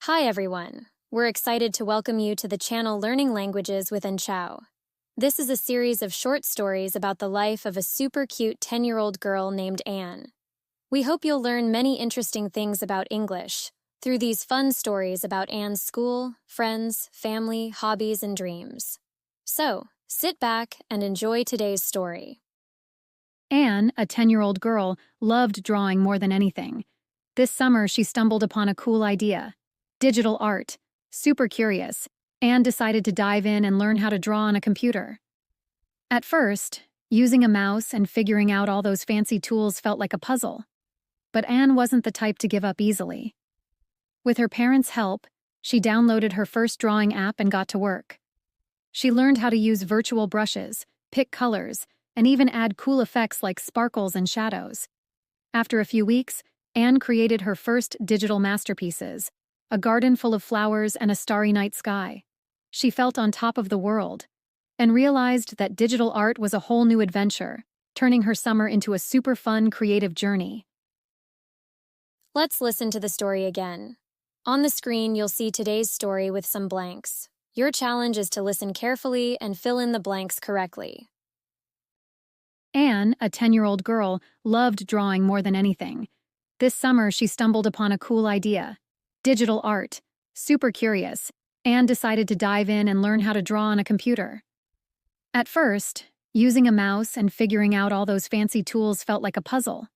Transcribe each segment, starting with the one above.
Hi everyone! We're excited to welcome you to the channel Learning Languages with Enchao. This is a series of short stories about the life of a super cute 10-year-old girl named Anne. We hope you'll learn many interesting things about English through these fun stories about Anne's school, friends, family, hobbies, and dreams. So, sit back and enjoy today's story. Anne, a 10-year-old girl, loved drawing more than anything. This summer, she stumbled upon a cool idea: digital art. Super curious, Anne decided to dive in and learn how to draw on a computer. At first, using a mouse and figuring out all those fancy tools felt like a puzzle. But Anne wasn't the type to give up easily. With her parents' help, she downloaded her first drawing app and got to work. She learned how to use virtual brushes, pick colors, and even add cool effects like sparkles and shadows. After a few weeks, Anne created her first digital masterpieces: a garden full of flowers and a starry night sky. She felt on top of the world and realized that digital art was a whole new adventure, turning her summer into a super fun, creative journey. Let's listen to the story again. On the screen, you'll see today's story with some blanks. Your challenge is to listen carefully and fill in the blanks correctly. Anne, a 10-year-old girl, loved drawing more than anything. This summer, she stumbled upon a cool idea: digital art. Super curious, Anne decided to dive in and learn how to draw on a computer. At first, using a mouse and figuring out all those fancy tools felt like a puzzle.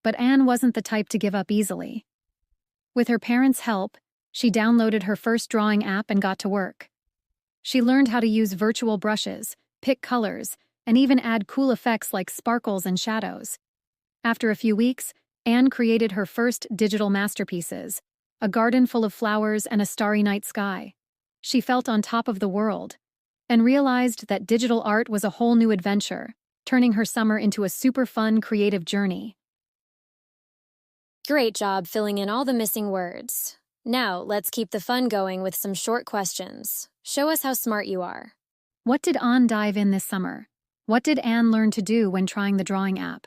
But Anne wasn't the type to give up easily. With her parents' help, she downloaded her first drawing app and got to work. She learned how to use virtual brushes, pick colors, and even add cool effects like sparkles and shadows. After a few weeks, Anne created her first digital masterpieces: a garden full of flowers and a starry night sky. She felt on top of the world and realized that digital art was a whole new adventure, turning her summer into a super fun, creative journey. Great job filling in all the missing words. Now, let's keep the fun going with some short questions. Show us how smart you are. What did Anne dive in this summer? What did Anne learn to do when trying the drawing app?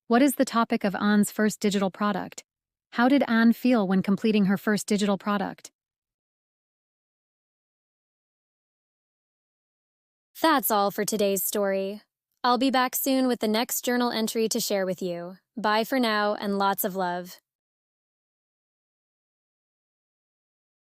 What is the topic of Anne's first digital product? How did Anne feel when completing her first digital product? That's all for today's story. I'll be back soon with the next journal entry to share with you. Bye for now and lots of love.